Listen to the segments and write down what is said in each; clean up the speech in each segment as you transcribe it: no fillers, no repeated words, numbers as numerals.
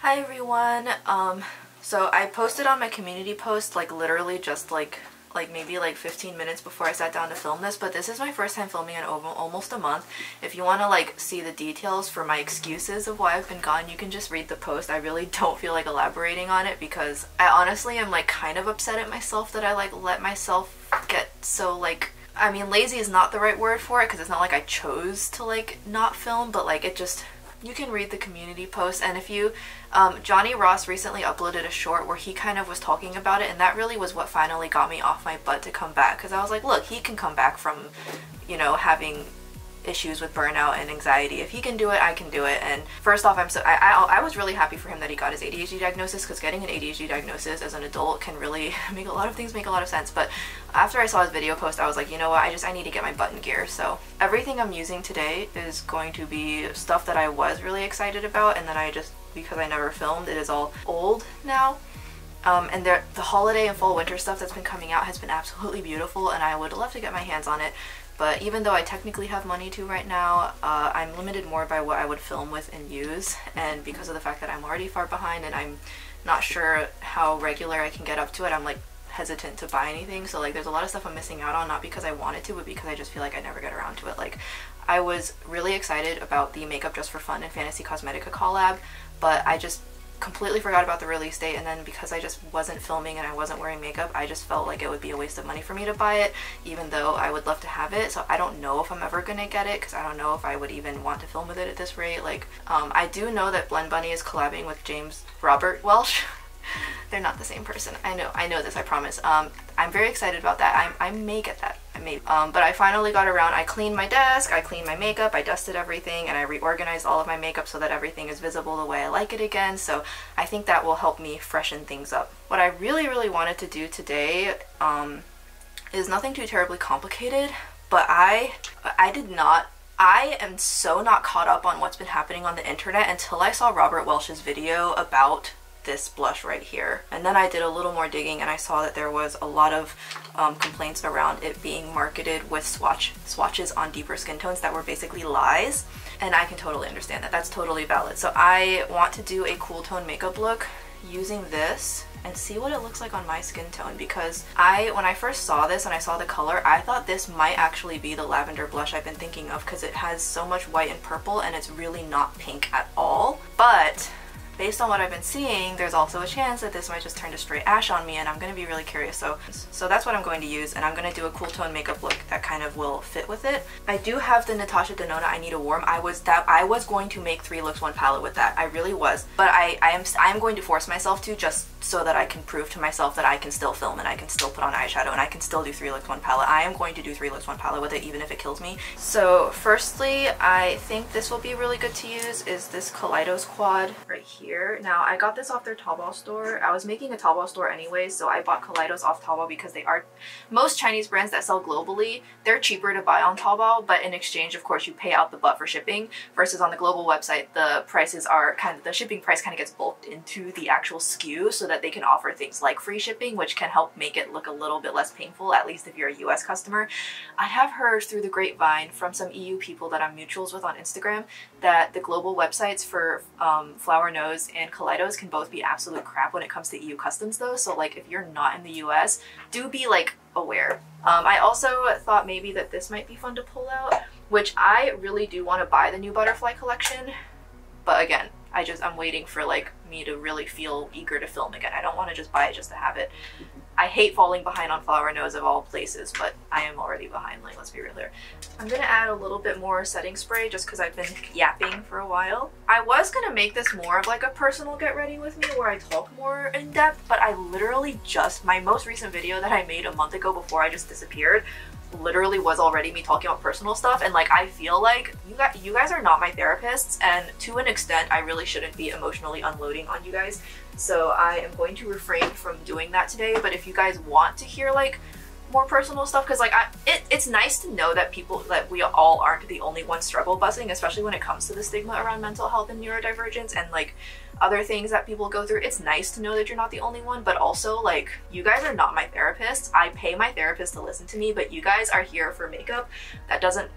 Hi everyone. So I posted on my community post like literally just like maybe 15 minutes before I sat down to film this, but this is my first time filming in almost a month. If you want to like see the details for my excuses of why I've been gone, you can just read the post. I really don't feel like elaborating on it because I honestly am like kind of upset at myself that I like let myself get so like, I mean lazy is not the right word for it because it's not like I chose to like not film, but like it just, you can read the community post. And if you Johnny Ross recently uploaded a short where he kind of was talking about it, and that really was what finally got me off my butt to come back, because I was like, look, he can come back from, you know, having issues with burnout and anxiety. If he can do it, I can do it. And first off, I was really happy for him that he got his ADHD diagnosis, because getting an ADHD diagnosis as an adult can really make a lot of things make a lot of sense. But after I saw his video post, I was like, you know what, I need to get my butt in gear. So everything I'm using today is going to be stuff that I was really excited about, and then I just, because I never filmed, it is all old now. And the holiday and fall winter stuff that's been coming out has been absolutely beautiful, and I would love to get my hands on it. But even though I technically have money to right now, I'm limited more by what I would film with and use, and because of the fact that I'm already far behind and I'm not sure how regular I can get up to it, I'm like hesitant to buy anything. So like there's a lot of stuff I'm missing out on, not because I wanted to, but because I just feel like I never get around to it. Like I was really excited about the Makeup Just for Fun and Fantasy Cosmetica collab, but I just completely forgot about the release date, and then because I just wasn't filming and I wasn't wearing makeup, I just felt like it would be a waste of money for me to buy it, even though I would love to have it. So I don't know if I'm ever gonna get it, because I don't know if I would even want to film with it at this rate. Like I do know that Blend Bunny is collabing with James Robert Welsh. They're not the same person. I know this, I promise. I'm very excited about that. I may get that. I may. But I finally got around. I cleaned my desk, I cleaned my makeup, I dusted everything, and I reorganized all of my makeup so that everything is visible the way I like it again. So I think that will help me freshen things up. What I really wanted to do today is nothing too terribly complicated, but I am so not caught up on what's been happening on the internet until I saw Robert Welsh's video about this blush right here. And then I did a little more digging and I saw that there was a lot of complaints around it being marketed with swatches on deeper skin tones that were basically lies, and I can totally understand that. That's totally valid. So I want to do a cool tone makeup look using this and see what it looks like on my skin tone, because when I first saw this and I saw the color, I thought this might actually be the lavender blush I've been thinking of, because it has so much white and purple and it's really not pink at all. But based on what I've been seeing, there's also a chance that this might just turn to straight ash on me, and I'm going to be really curious. So that's what I'm going to use, and I'm going to do a cool tone makeup look that kind of will fit with it. I do have the Natasha Denona I Need a Warm. I was going to make 3 looks 1 palette with that. I really was. But I am going to force myself to, just so that I can prove to myself that I can still film and I can still put on eyeshadow and I can still do 3 looks 1 palette. I am going to do 3 looks 1 palette with it, even if it kills me. So firstly, I think this will be really good to use is this KALEIDOS quad right here. Now I got this off their Taobao store. I was making a Taobao store anyways, so I bought KALEIDOS off Taobao because they are, most Chinese brands that sell globally, they're cheaper to buy on Taobao, but in exchange, of course, you pay out the butt for shipping, versus on the global website, the prices are the shipping price kind of gets bulked into the actual SKU so that they can offer things like free shipping, which can help make it look a little bit less painful, at least if you're a US customer. I have heard through the grapevine from some EU people that I'm mutuals with on Instagram that the global websites for Flower Nose and KALEIDOS can both be absolute crap when it comes to EU customs though, so like if you're not in the US, do be like aware. I also thought maybe that this might be fun to pull out, which I really do want to buy the new Butterfly collection, but again, I'm waiting for like me to really feel eager to film again. I don't want to just buy it just to have it. I hate falling behind on Flower Nose of all places, but I am already behind, like let's be real here. I'm gonna add a little bit more setting spray just because I've been yapping for a while. I was gonna make this more of like a personal get ready with me where I talk more in depth, but I literally just, my most recent video that I made a month ago before I just disappeared literally was already me talking about personal stuff, and like I feel like you guys are not my therapists, and to an extent I really shouldn't be emotionally unloading on you guys, so I am going to refrain from doing that today. But if you guys want to hear like more personal stuff, because like it's nice to know that we all aren't the only ones struggle busing, especially when it comes to the stigma around mental health and neurodivergence and like other things that people go through. It's nice to know that you're not the only one, but also like you guys are not my therapists. I pay my therapist to listen to me, but you guys are here for makeup.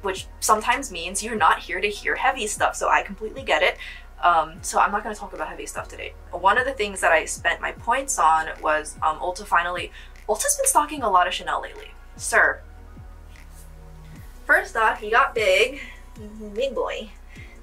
Which sometimes means you're not here to hear heavy stuff, so I completely get it. So I'm not going to talk about heavy stuff today. One of the things that I spent my points on was Ulta finally. Ulta's been stocking a lot of Chanel lately. Sir. First off, he got big. Big boy.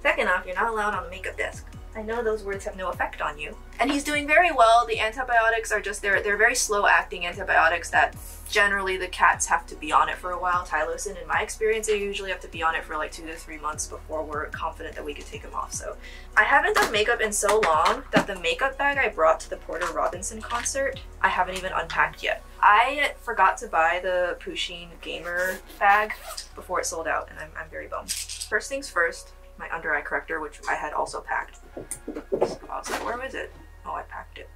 Second off, you're not allowed on the makeup desk. I know those words have no effect on you. And he's doing very well. The antibiotics are just, they're very slow acting antibiotics that generally the cats have to be on it for a while. Tylosin, in my experience, they usually have to be on it for like 2 to 3 months before we're confident that we can take him off. So I haven't done makeup in so long that the makeup bag I brought to the Porter Robinson concert, I haven't even unpacked yet. I forgot to buy the Pusheen Gamer bag before it sold out, and I'm very bummed. First things first, my under eye corrector, which I had also packed. So I was like, where was it? Oh, I packed it.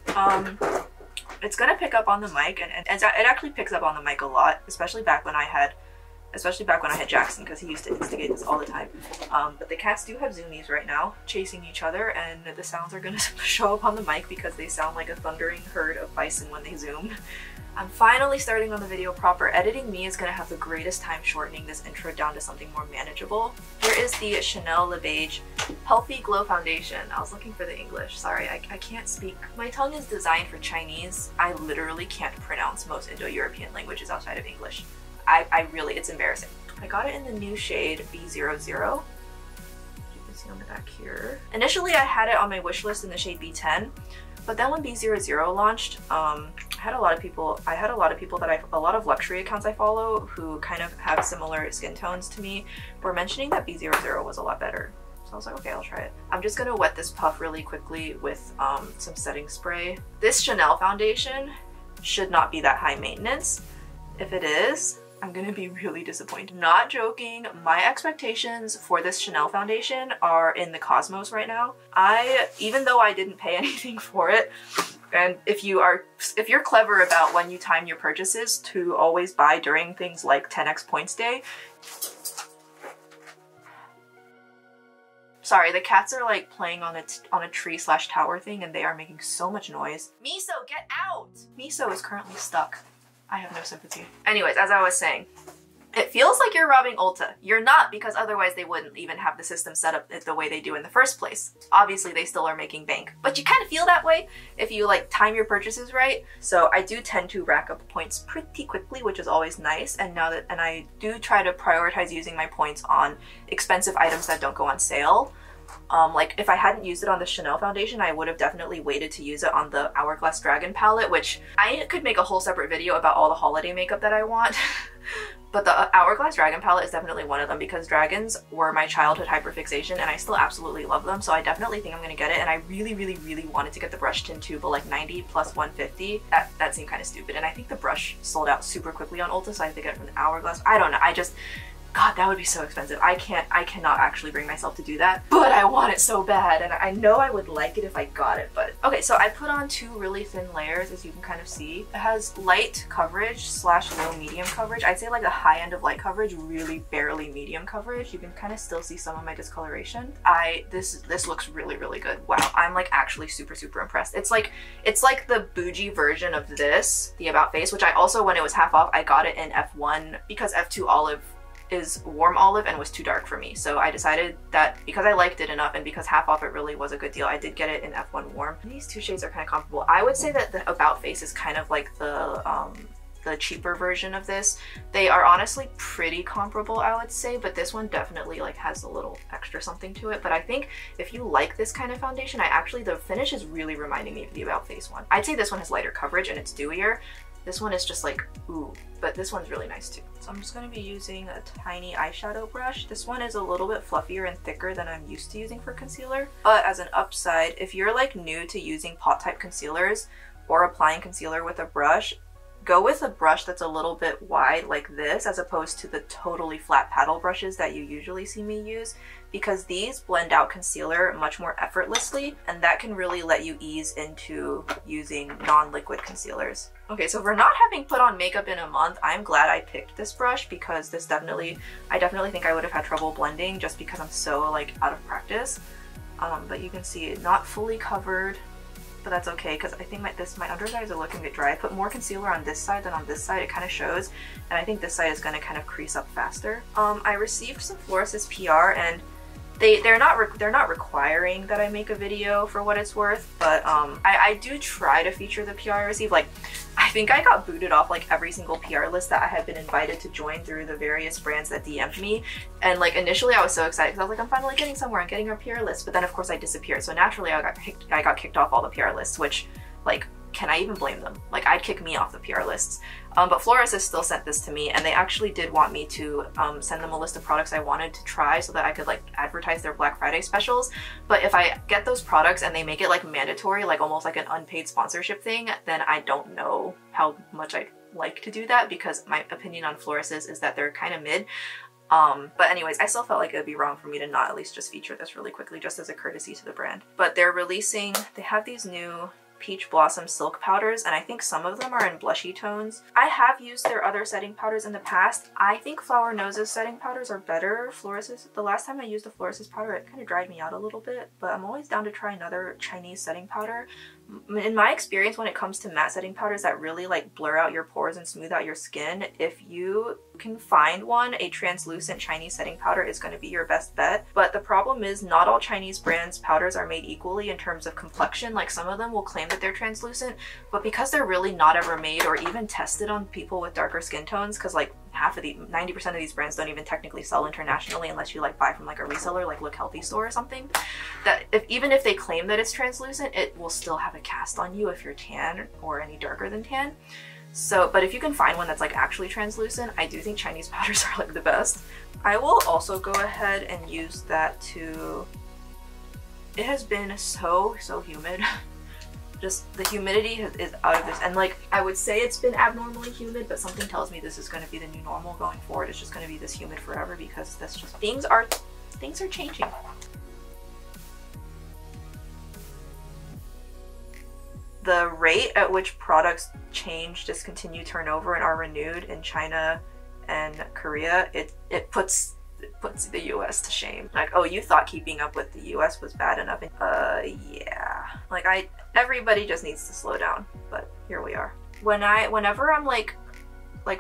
It's gonna pick up on the mic, and it actually picks up on the mic a lot, especially back when I had Jackson, because he used to instigate this all the time. But the cats do have zoomies right now, chasing each other, and the sounds are gonna show up on the mic because they sound like a thundering herd of bison when they zoom. I'm finally starting on the video proper. Editing me is gonna have the greatest time shortening this intro down to something more manageable. Here is the Chanel Le Beige Healthy Glow Foundation. I was looking for the English. Sorry, I can't speak. My tongue is designed for Chinese. I literally can't pronounce most Indo-European languages outside of English. I really, it's embarrassing. I got it in the new shade B00. You can see on the back here. Initially, I had it on my wish list in the shade B10. But then when B00 launched, I had a lot of people that a lot of luxury accounts I follow who kind of have similar skin tones to me were mentioning that B00 was a lot better. So I was like, okay, I'll try it. I'm just gonna wet this puff really quickly with some setting spray. This Chanel foundation should not be that high maintenance. If it is, I'm gonna be really disappointed. Not joking, my expectations for this Chanel foundation are in the cosmos right now. Even though I didn't pay anything for it, and if you're clever about when you time your purchases to always buy during things like 10x points day. Sorry, the cats are like playing on a tree/tower thing, and they are making so much noise. Miso, get out! Miso is currently stuck. I have no sympathy. Anyways, as I was saying, it feels like you're robbing Ulta. You're not, because otherwise they wouldn't even have the system set up the way they do in the first place. Obviously, they still are making bank, but you kind of feel that way if you like time your purchases right. So I do tend to rack up points pretty quickly, which is always nice. And I do try to prioritize using my points on expensive items that don't go on sale. Like if I hadn't used it on the Chanel foundation, I would have definitely waited to use it on the Hourglass Dragon palette, which I could make a whole separate video about all the holiday makeup that I want. But the Hourglass Dragon palette is definitely one of them because dragons were my childhood hyperfixation and I still absolutely love them. So I definitely think I'm gonna get it, and I really, really, really wanted to get the brush tint too, but like 90 plus 150, that seemed kind of stupid. And I think the brush sold out super quickly on Ulta, so I have to get it from the Hourglass. I don't know, God, that would be so expensive. I cannot actually bring myself to do that, but I want it so bad, and I know I would like it if I got it, but... Okay, so I put on 2 really thin layers, as you can kind of see. It has light coverage / low medium coverage. I'd say like the high end of light coverage, really barely medium coverage. You can kind of still see some of my discoloration. This looks really, really good. Wow, I'm like actually super, super impressed. It's like the bougie version of this, the About Face, which I also, when it was half off, I got it in F1 because F2 olive is warm olive and was too dark for me. So I decided that because I liked it enough and because half off it really was a good deal, I did get it in F1 warm. These 2 shades are kind of comparable. I would say that the About Face is kind of like the cheaper version of this. They are honestly pretty comparable, I would say, but this one definitely like has a little extra something to it. But I think if you like this kind of foundation, the finish is really reminding me of the About Face one. I'd say this one has lighter coverage and it's dewier. This one is just like, ooh, but this one's really nice too. So I'm just going to be using a tiny eyeshadow brush. This one is a little bit fluffier and thicker than I'm used to using for concealer. But as an upside, if you're like new to using pot type concealers or applying concealer with a brush, go with a brush that's a little bit wide like this as opposed to the totally flat paddle brushes that you usually see me use, because these blend out concealer much more effortlessly, and that can really let you ease into using non-liquid concealers. Okay, so for not having put on makeup in a month, I'm glad I picked this brush because I definitely think I would have had trouble blending just because I'm so like out of practice. But you can see it not fully covered, but that's okay because I think my under eyes are looking a bit dry. I put more concealer on this side than on this side. It kind of shows, and I think this side is going to kind of crease up faster. I received some FLORASIS PR, and they're not requiring that I make a video for what it's worth, but I do try to feature the PR I receive. Like, I think I got booted off like every single PR list that I had been invited to join through the various brands that DM'd me. And like initially I was so excited because I was like, I'm finally getting somewhere, I'm getting a PR list. But then of course I disappeared. So naturally I got kicked off all the PR lists, which like, can I even blame them? Like, I'd kick me off the PR lists. But FLORASIS still sent this to me, and they actually did want me to send them a list of products I wanted to try so that I could like advertise their Black Friday specials. But if I get those products and they make it like mandatory, like almost like an unpaid sponsorship thing, then I don't know how much I'd like to do that, because my opinion on FLORASIS is that they're kind of mid. But anyways, I still felt like it would be wrong for me to not at least just feature this really quickly, just as a courtesy to the brand. But they're releasing, they have these new Peach Blossom Silk powders, and I think some of them are in blushy tones. I have used their other setting powders in the past. I think Flower Nose's setting powders are better. FLORASIS, the last time I used the FLORASIS powder, it kind of dried me out a little bit, but I'm always down to try another Chinese setting powder. In my experience, when it comes to matte setting powders that really like blur out your pores and smooth out your skin, if you can find one, a translucent Chinese setting powder is going to be your best bet. But the problem is not all Chinese brands powders are made equally in terms of complexion. Like, some of them will claim that they're translucent, but because they're really not ever made or even tested on people with darker skin tones, because like 90% of these brands don't even technically sell internationally unless you like buy from like a reseller like Look Healthy store or something, that even if they claim that it's translucent, it will still have a cast on you if you're tan or any darker than tan. So, but if you can find one that's like actually translucent, I do think Chinese powders are like the best. I will also go ahead and use that to, it has been so humid. Just the humidity is out of this, and like I would say it's been abnormally humid, but something tells me this is going to be the new normal going forward. It's just going to be this humid forever, because that's just, things are changing. The rate at which products change, discontinue, turn over, and are renewed in China and Korea, it puts the US to shame. Like, oh, you thought keeping up with the US was bad enough? Yeah. Like, everybody just needs to slow down, but here we are. Whenever I'm like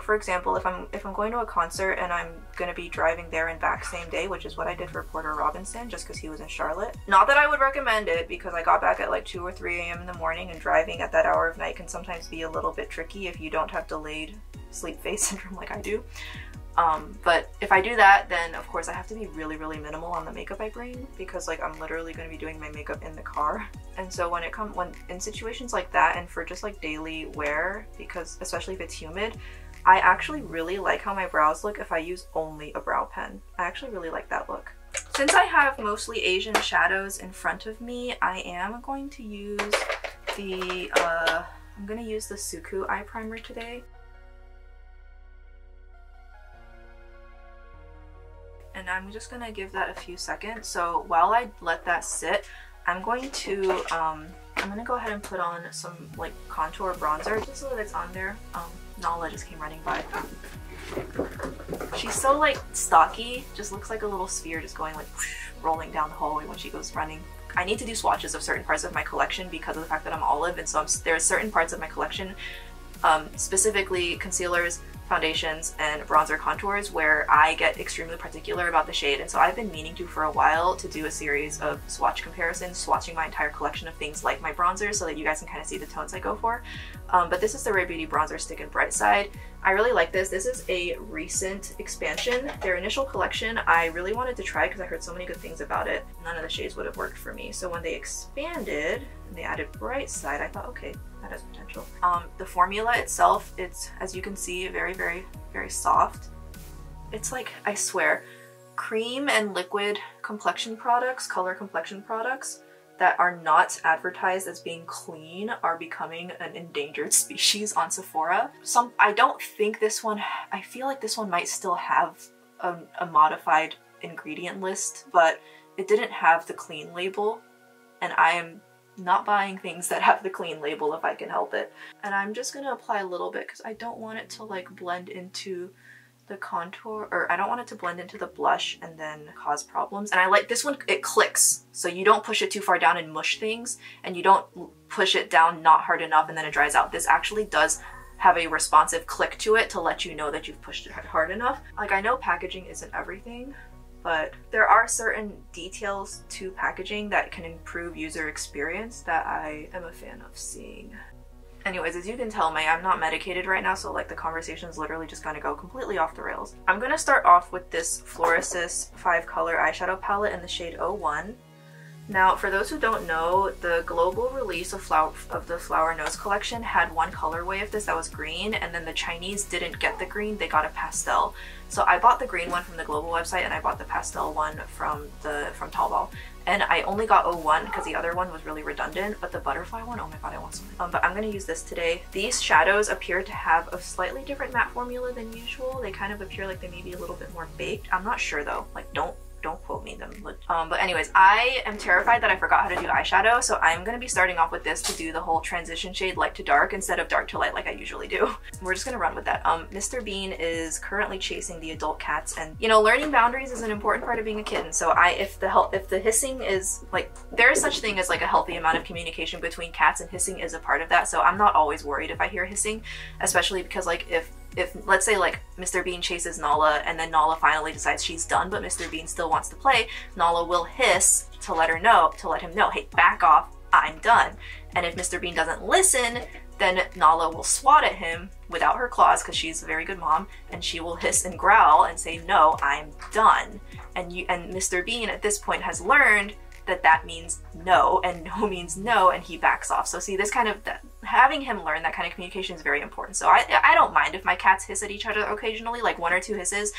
for example, if I'm going to a concert and I'm gonna be driving there and back same day, which is what I did for Porter Robinson, just because he was in Charlotte. Not that I would recommend it, because I got back at like 2 or 3 a.m. in the morning, and driving at that hour of night can sometimes be a little bit tricky if you don't have delayed sleep phase syndrome like I do. But if I do that, then of course I have to be really minimal on the makeup I bring, because like I'm literally going to be doing my makeup in the car. And so when in situations like that, and for just like daily wear, because especially if it's humid, I actually really like how my brows look if I use only a brow pen. I actually really like that look. Since I have mostly Asian shadows in front of me, I am going to use the SUQQU eye primer today. And I'm just gonna give that a few seconds. So while I let that sit, I'm gonna go ahead and put on some like contour bronzer just so that it's on there. Nala just came running by. She's so like stocky, just looks like a little sphere just going like whoosh, rolling down the hallway when she goes running. I need to do swatches of certain parts of my collection because of the fact that I'm olive, and so there are certain parts of my collection, specifically concealers, foundations, and bronzer contours, where I get extremely particular about the shade. And so I've been meaning to for a while to do a series of swatch comparisons, swatching my entire collection of things like my bronzers so that you guys can kind of see the tones I go for. But this is the Rare Beauty Bronzer Stick in Bright Side. I really like this. This is a recent expansion. Their initial collection I really wanted to try because I heard so many good things about it. None of the shades would have worked for me. So when they expanded and they added Bright Side, I thought, okay, that has potential. The formula itself, it's, as you can see, very soft. It's like, I swear, cream and liquid complexion products, color complexion products that are not advertised as being clean are becoming an endangered species on Sephora. I don't think this one, I feel like this one might still have a modified ingredient list, but it didn't have the clean label, and I am not buying things that have the clean label if I can help it. And I'm just gonna apply a little bit because I don't want it to like blend into the contour, or I don't want it to blend into the blush and then cause problems. And I like this one, it clicks, so you don't push it too far down and mush things, and you don't push it down not hard enough and then it dries out. This actually does have a responsive click to it to let you know that you've pushed it hard enough. Like, I know packaging isn't everything, but there are certain details to packaging that can improve user experience that I am a fan of seeing. Anyways, as you can tell, I'm not medicated right now, so like the conversation is literally just gonna go completely off the rails. I'm gonna start off with this FLORASIS 5-color eyeshadow palette in the shade 01. Now, for those who don't know, the global release of the Flower Nose collection had one colorway of this that was green, and then the Chinese didn't get the green, they got a pastel. So I bought the green one from the global website, and I bought the pastel one from Taobao. And I only got 01 because the other one was really redundant, but the butterfly one, oh my god, I want something. But I'm gonna use this today. These shadows appear to have a slightly different matte formula than usual. They kind of appear like they may be a little bit more baked. I'm not sure though, like don't quote me them. But anyways, I am terrified that I forgot how to do eyeshadow, so I'm gonna be starting off with this to do the whole transition shade light to dark instead of dark to light like I usually do. We're just gonna run with that. Mr. Bean is currently chasing the adult cats, and you know, learning boundaries is an important part of being a kitten. So if the hissing is like, there is such thing as like a healthy amount of communication between cats, and hissing is a part of that. So I'm not always worried if I hear hissing, especially because like if let's say like Mr. Bean chases Nala and then Nala finally decides she's done but Mr. Bean still wants to play, Nala will hiss to let him know, hey, back off, I'm done. And if Mr. Bean doesn't listen, then Nala will swat at him without her claws because she's a very good mom, and she will hiss and growl and say, no, I'm done. And Mr. Bean at this point has learned that means no, and no means no, and he backs off. So see, this kind of, having him learn that kind of communication is very important. So I don't mind if my cats hiss at each other occasionally, like 1 or 2 hisses,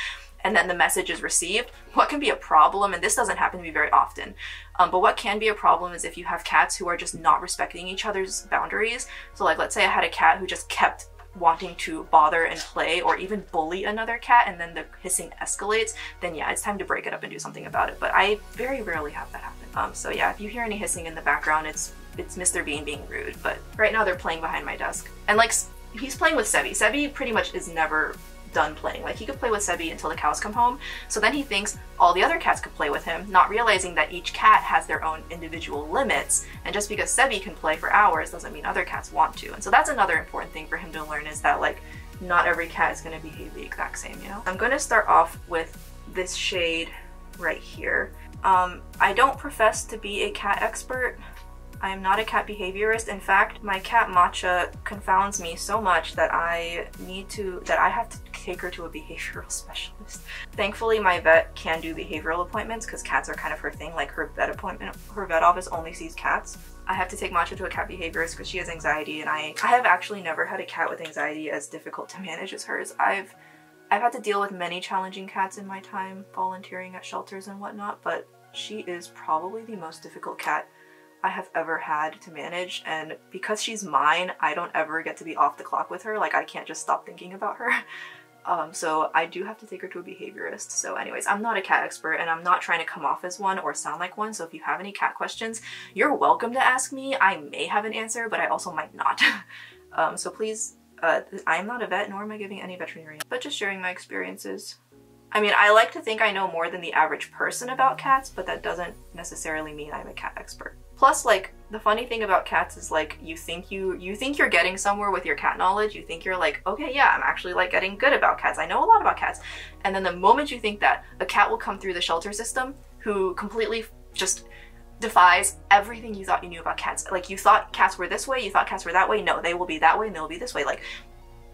and then the message is received. What can be a problem, and this doesn't happen to me very often, but what can be a problem is if you have cats who are just not respecting each other's boundaries. So like, let's say I had a cat who just kept wanting to bother and play or even bully another cat, and then the hissing escalates, then yeah, it's time to break it up and do something about it. But I very rarely have that happen. So yeah, if you hear any hissing in the background, it's Mr. Bean being rude. But right now they're playing behind my desk, and like he's playing with Sebi. Sebi pretty much is never done playing. Like he could play with Sebi until the cows come home, so then he thinks all the other cats could play with him, not realizing that each cat has their own individual limits, and just because Sebi can play for hours doesn't mean other cats want to. And so that's another important thing for him to learn, is that like not every cat is going to behave the exact same, you know? I'm going to start off with this shade right here. I don't profess to be a cat expert. I am not a cat behaviorist. In fact, my cat Matcha confounds me so much that I have to take her to a behavioral specialist. Thankfully, my vet can do behavioral appointments because cats are kind of her thing. Like her vet office only sees cats. I have to take Matcha to a cat behaviorist because she has anxiety, and I have actually never had a cat with anxiety as difficult to manage as hers. I've had to deal with many challenging cats in my time volunteering at shelters and whatnot, but she is probably the most difficult cat I have ever had to manage, and because she's mine, I don't ever get to be off the clock with her. Like I can't just stop thinking about her. So I do have to take her to a behaviorist. So anyways, I'm not a cat expert, and I'm not trying to come off as one or sound like one, so if you have any cat questions, you're welcome to ask me. I may have an answer, but I also might not. So please, I am not a vet, nor am I giving any veterinary, but just sharing my experiences. I mean, I like to think I know more than the average person about cats, but that doesn't necessarily mean I'm a cat expert. Plus, like, the funny thing about cats is like, you think you're getting somewhere with your cat knowledge. You think you're like, okay, yeah, I'm actually like getting good about cats. I know a lot about cats. And then the moment you think that, a cat will come through the shelter system who completely just defies everything you thought you knew about cats. Like, you thought cats were this way, you thought cats were that way. No, they will be that way and they'll be this way. Like,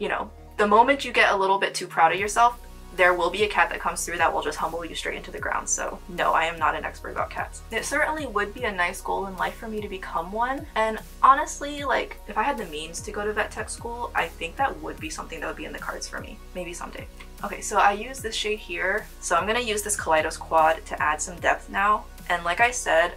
you know, the moment you get a little bit too proud of yourself, there will be a cat that comes through that will just humble you straight into the ground. So no, I am not an expert about cats. It certainly would be a nice goal in life for me to become one. And honestly, like, if I had the means to go to vet tech school, I think that would be something that would be in the cards for me. Maybe someday. Okay, so I use this shade here. So I'm gonna use this KALEIDOS Quad to add some depth now. And like I said,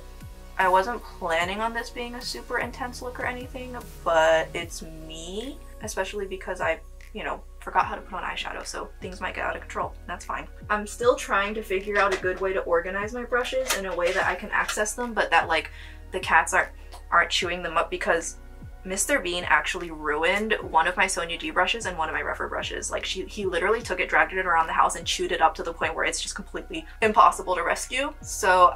I wasn't planning on this being a super intense look or anything, but it's me, especially because I, you know, forgot how to put on eyeshadow, so things might get out of control. That's fine. I'm still trying to figure out a good way to organize my brushes in a way that I can access them, but that like the cats aren't chewing them up, because Mr. Bean actually ruined one of my Sonia D brushes and one of my Refer brushes. Like he literally took it, dragged it around the house, and chewed it up to the point where it's just completely impossible to rescue. So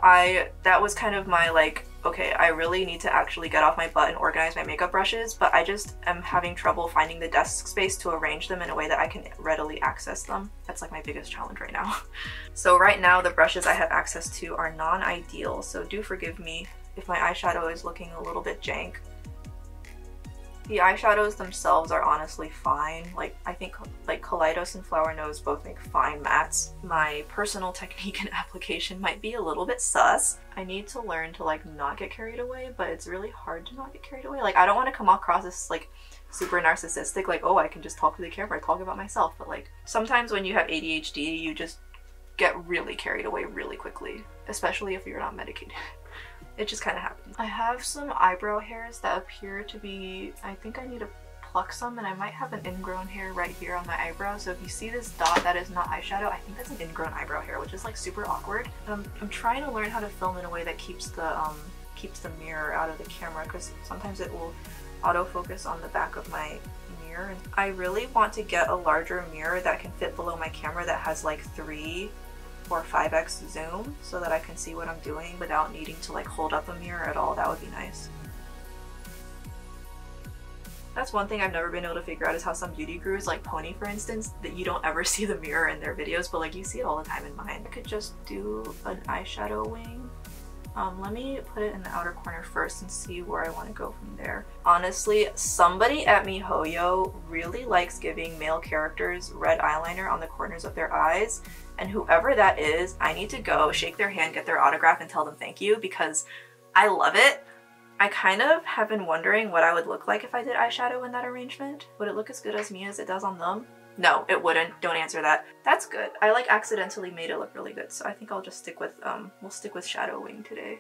that was kind of my like, okay, I really need to actually get off my butt and organize my makeup brushes, but I just am having trouble finding the desk space to arrange them in a way that I can readily access them. That's like my biggest challenge right now. So right now the brushes I have access to are non-ideal, so do forgive me if my eyeshadow is looking a little bit jank. The eyeshadows themselves are honestly fine. Like, I think like KALEIDOS and Flower Nose both make fine mattes. My personal technique and application might be a little bit sus. I need to learn to like not get carried away, but it's really hard to not get carried away. Like, I don't want to come across as like super narcissistic, like, oh, I can just talk to the camera, talk about myself. But like, sometimes when you have ADHD, you just get really carried away really quickly, especially if you're not medicated. It just kind of happens. I have some eyebrow hairs that appear to be, I think I need to pluck some, and I might have an ingrown hair right here on my eyebrow. So if you see this dot that is not eyeshadow, I think that's an ingrown eyebrow hair, which is like super awkward. I'm trying to learn how to film in a way that keeps the mirror out of the camera, because sometimes it will autofocus on the back of my mirror. And I really want to get a larger mirror that can fit below my camera that has like 3 or 5x zoom so that I can see what I'm doing without needing to like hold up a mirror at all. That would be nice. That's one thing I've never been able to figure out, is how some beauty gurus, like Pony for instance, that you don't ever see the mirror in their videos, but like you see it all the time in mine. I could just do an eyeshadow wing. Let me put it in the outer corner first and see where I want to go from there. Honestly, somebody at MiHoYo really likes giving male characters red eyeliner on the corners of their eyes, and whoever that is, I need to go shake their hand, get their autograph, and tell them thank you, because I love it. I kind of have been wondering what I would look like if I did eyeshadow in that arrangement. Would it look as good as me as it does on them? No, it wouldn't. Don't answer that. That's good. I like accidentally made it look really good, so I think I'll just stick with, we'll stick with shadowing today.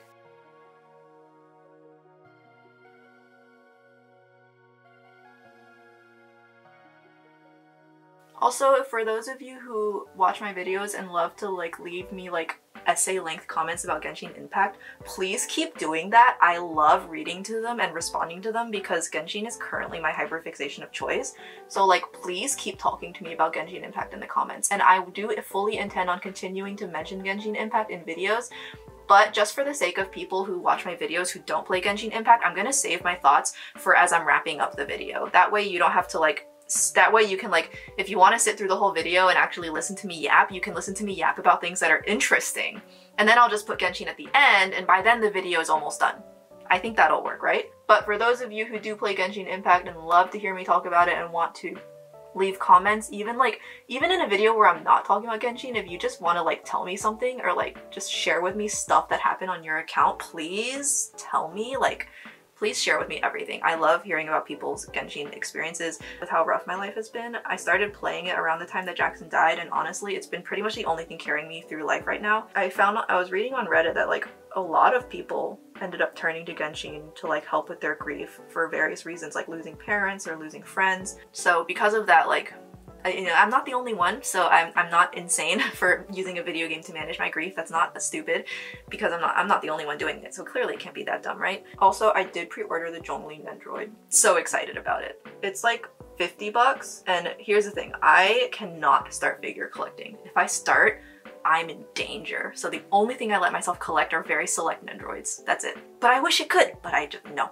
Also, for those of you who watch my videos and love to like leave me like essay length comments about Genshin Impact, please keep doing that. I love reading to them and responding to them because Genshin is currently my hyperfixation of choice. So like, please keep talking to me about Genshin Impact in the comments. And I do fully intend on continuing to mention Genshin Impact in videos, but just for the sake of people who watch my videos who don't play Genshin Impact, I'm gonna save my thoughts for as I'm wrapping up the video. That way you don't have to like, that way you can like, if you want to sit through the whole video and actually listen to me yap, you can listen to me yap about things that are interesting. And then I'll just put Genshin at the end, and by then the video is almost done. I think that'll work, right? But for those of you who do play Genshin Impact and love to hear me talk about it and want to leave comments, even in a video where I'm not talking about Genshin, if you just want to like tell me something or like just share with me stuff that happened on your account, please tell me. Like, please share with me everything. I love hearing about people's Genshin experiences with how rough my life has been. I started playing it around the time that Jackson died, and honestly, it's been pretty much the only thing carrying me through life right now. I was reading on Reddit that like a lot of people ended up turning to Genshin to like help with their grief for various reasons, like losing parents or losing friends. So because of that, like, you know, I'm not the only one, so I'm not insane for using a video game to manage my grief. That's not stupid, because I'm not the only one doing it, so clearly it can't be that dumb, right? Also, I did pre-order the Zhongli Nendroid. So excited about it. It's like 50 bucks, and here's the thing, I cannot start figure collecting. If I start, I'm in danger. So the only thing I let myself collect are very select Nendroids. That's it. But I wish it could, but I just, no.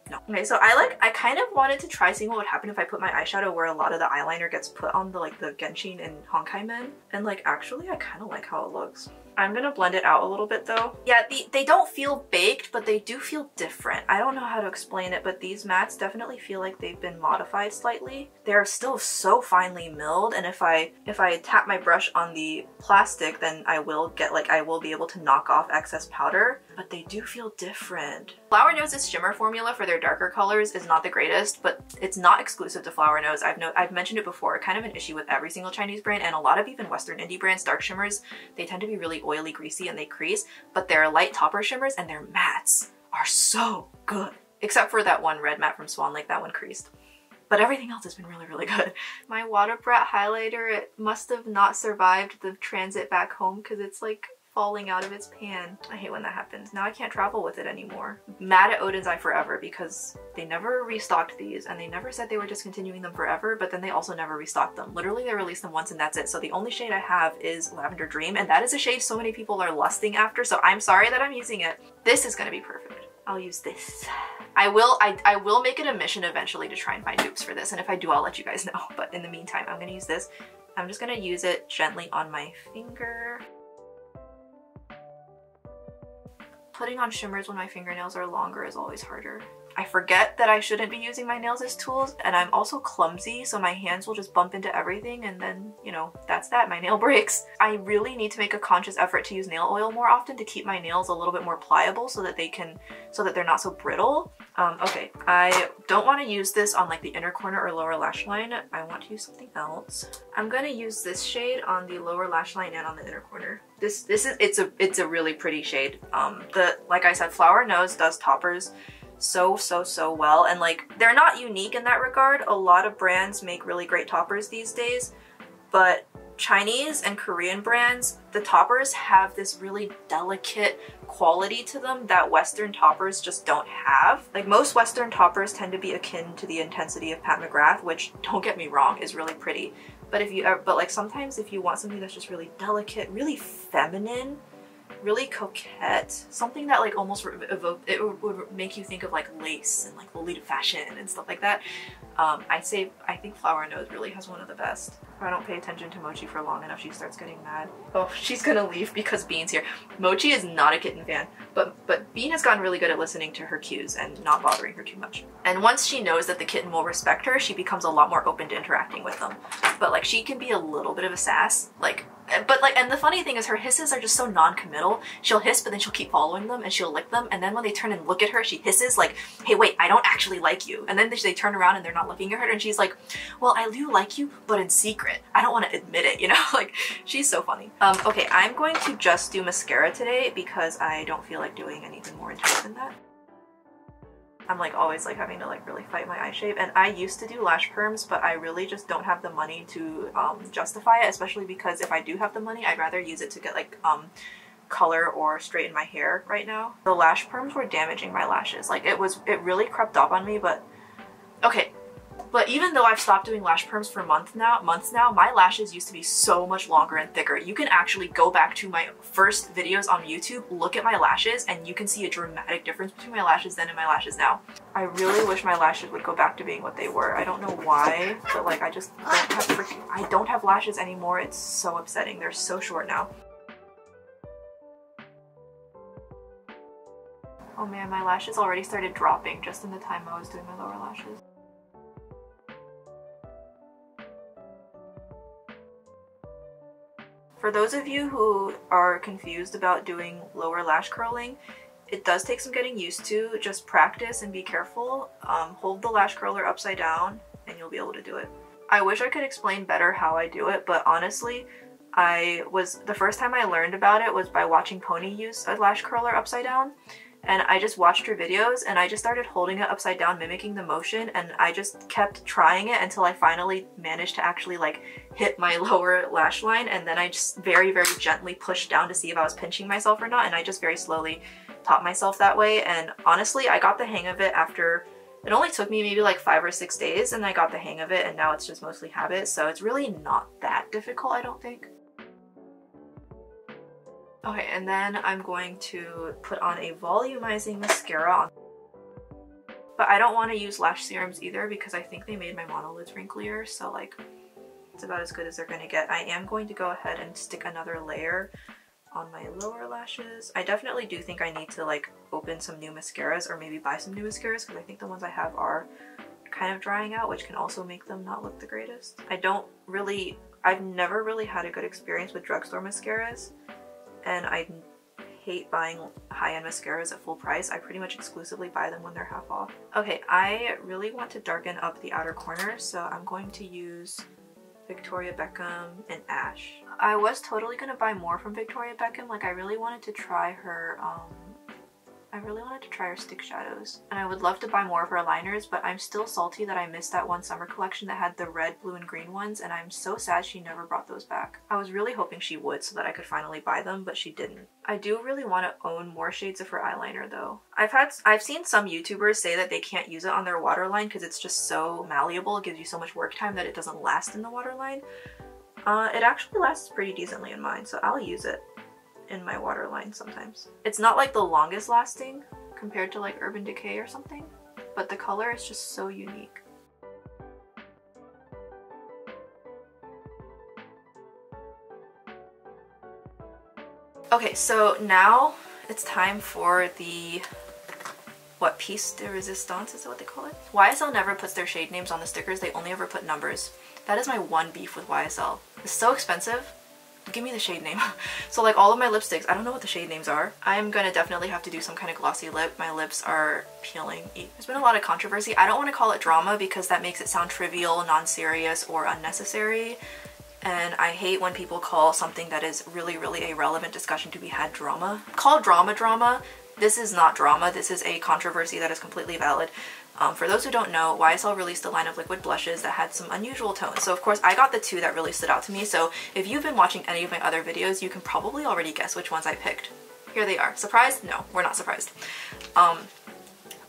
No. Okay, so I kind of wanted to try seeing what would happen if I put my eyeshadow where a lot of the eyeliner gets put on the like the Genshin and Honkai men. And like, actually, I kind of like how it looks. I'm gonna blend it out a little bit though. Yeah, they don't feel baked, but they do feel different. I don't know how to explain it, but these mattes definitely feel like they've been modified slightly. They're still so finely milled, and if I tap my brush on the plastic, then I will be able to knock off excess powder, but they do feel different. Flower Nose's shimmer formula for their darker colors is not the greatest, but it's not exclusive to Flower Nose. I've mentioned it before, kind of an issue with every single Chinese brand and a lot of even Western indie brands. Dark shimmers, they tend to be really oily, greasy, and they crease, but their light topper shimmers and their mattes are so good. Except for that one red matte from Swan Lake, that one creased. But everything else has been really, really good. My Water Brat highlighter, it must have not survived the transit back home because it's like falling out of its pan. I hate when that happens. Now I can't travel with it anymore. Mad at ODENS forever because they never restocked these, and they never said they were discontinuing them forever, but then they also never restocked them. Literally they released them once and that's it. So the only shade I have is Lavender Dream, and that is a shade so many people are lusting after, so I'm sorry that I'm using it. This is gonna be perfect. I'll use this. I will make it a mission eventually to try and find dupes for this, and if I do, I'll let you guys know. But in the meantime, I'm gonna use this. I'm just gonna use it gently on my finger. Putting on shimmers when my fingernails are longer is always harder. I forget that I shouldn't be using my nails as tools, and I'm also clumsy, so my hands will just bump into everything, and then, you know, that's that, my nail breaks. I really need to make a conscious effort to use nail oil more often to keep my nails a little bit more pliable so that they're not so brittle. Okay, I don't want to use this on like the inner corner or lower lash line. I want to use something else. I'm gonna use this shade on the lower lash line and on the inner corner. It's a really pretty shade. Like I said, Flower Nose does toppers so well, and like they're not unique in that regard. A lot of brands make really great toppers these days, but Chinese and Korean brands, the toppers have this really delicate quality to them that Western toppers just don't have. Like most Western toppers tend to be akin to the intensity of Pat McGrath, which, don't get me wrong, is really pretty. But like sometimes if you want something that's just really delicate, really feminine, really coquette, something that like almost would make you think of like lace and like Lolita fashion and stuff like that, I think Flower Nose really has one of the best. If I don't pay attention to Mochi for long enough, she starts getting mad. Oh, she's gonna leave because Bean's here. Mochi is not a kitten fan, but Bean has gotten really good at listening to her cues and not bothering her too much. And once she knows that the kitten will respect her, she becomes a lot more open to interacting with them. But like she can be a little bit of a sass, and the funny thing is her hisses are just so non-committal. She'll hiss, but then she'll keep following them and she'll lick them, and then when they turn and look at her, she hisses like, hey wait, I don't actually like you. And then they turn around and they're not looking at her, and she's like, well, I do like you, but in secret. I don't want to admit it, you know? Like, she's so funny. Okay, I'm going to just do mascara today because I don't feel like doing anything more intense than that. I'm like always like having to like really fight my eye shape, and I used to do lash perms, but I really just don't have the money to justify it, especially because if I do have the money, I'd rather use it to get like color or straighten my hair right now. The lash perms were damaging my lashes. Like it really crept up on me, but okay. But even though I've stopped doing lash perms for months now, my lashes used to be so much longer and thicker. You can actually go back to my first videos on YouTube, look at my lashes, and you can see a dramatic difference between my lashes then and my lashes now. I really wish my lashes would go back to being what they were. I don't know why, but like I don't have lashes anymore. It's so upsetting. They're so short now. Oh man, my lashes already started dropping just in the time I was doing my lower lashes. For those of you who are confused about doing lower lash curling, it does take some getting used to. Just practice and be careful. Hold the lash curler upside down and you'll be able to do it. I wish I could explain better how I do it, but honestly, the first time I learned about it was by watching Pony use a lash curler upside down. And I just watched her videos and I just started holding it upside down, mimicking the motion, and I just kept trying it until I finally managed to actually like hit my lower lash line, and then I just very gently pushed down to see if I was pinching myself or not, and I just very slowly taught myself that way. And honestly, I got the hang of it after, it only took me maybe like 5 or 6 days, and I got the hang of it, and now it's just mostly habit, so it's really not that difficult, I don't think. Okay, and then I'm going to put on a volumizing mascara. But I don't want to use lash serums either because I think they made my monolids wrinklier, so like it's about as good as they're going to get. I am going to go ahead and stick another layer on my lower lashes. I definitely do think I need to like open some new mascaras or maybe buy some new mascaras because I think the ones I have are kind of drying out, which can also make them not look the greatest. I've never really had a good experience with drugstore mascaras. And I hate buying high-end mascaras at full price. I pretty much exclusively buy them when they're half off. Okay, I really want to darken up the outer corners, so I'm going to use Victoria Beckham and Ash. I was totally gonna buy more from Victoria Beckham. Like I really wanted to try her stick shadows, and I would love to buy more of her liners, but I'm still salty that I missed that one summer collection that had the red, blue, and green ones, and I'm so sad she never brought those back. I was really hoping she would so that I could finally buy them, but she didn't. I do really want to own more shades of her eyeliner though. I've seen some YouTubers say that they can't use it on their waterline because it's just so malleable, it gives you so much work time that it doesn't last in the waterline. It actually lasts pretty decently in mine, so I'll use it in my waterline sometimes. It's not like the longest lasting compared to like Urban Decay or something, but the color is just so unique. Okay, so now it's time for the, what, piece de resistance, is that what they call it? YSL never puts their shade names on the stickers, they only ever put numbers. That is my one beef with YSL. It's so expensive. Give me the shade name. So like all of my lipsticks, I don't know what the shade names are. I'm gonna definitely have to do some kind of glossy lip. My lips are peeling. There's been a lot of controversy. I don't want to call it drama because that makes it sound trivial, non-serious, or unnecessary. And I hate when people call something that is really, really a relevant discussion to be had drama. Call drama drama. This is not drama. This is a controversy that is completely valid. For those who don't know, YSL released a line of liquid blushes that had some unusual tones. So of course I got the two that really stood out to me. So if you've been watching any of my other videos, you can probably already guess which ones I picked. Here they are. Surprised? No, we're not surprised.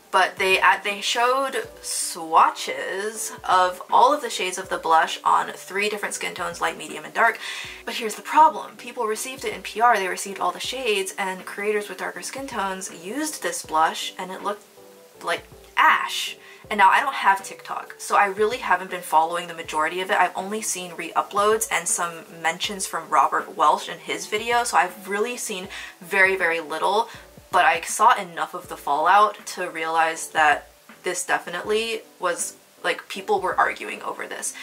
But they showed swatches of all of the shades of the blush on 3 different skin tones, light, medium, and dark. But here's the problem. People received it in PR, they received all the shades, and creators with darker skin tones used this blush and it looked like ash. And now I don't have TikTok, so I really haven't been following the majority of it. I've only seen re-uploads and some mentions from Robert Welch in his video, so I've really seen very, very little. But I saw enough of the fallout to realize that this definitely was, like, people were arguing over this.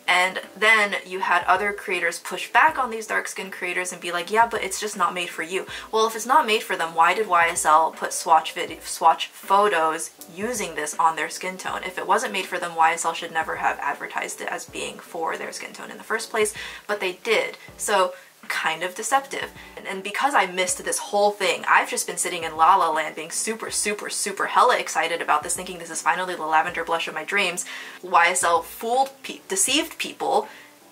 And then you had other creators push back on these dark skin creators and be like, yeah, but it's just not made for you. Well, if it's not made for them, why did YSL put swatch photos using this on their skin tone? If it wasn't made for them, YSL should never have advertised it as being for their skin tone in the first place, but they did. So kind of deceptive. And because I missed this whole thing, I've just been sitting in La La Land being super, super, super hella excited about this, thinking this is finally the lavender blush of my dreams. YSL deceived people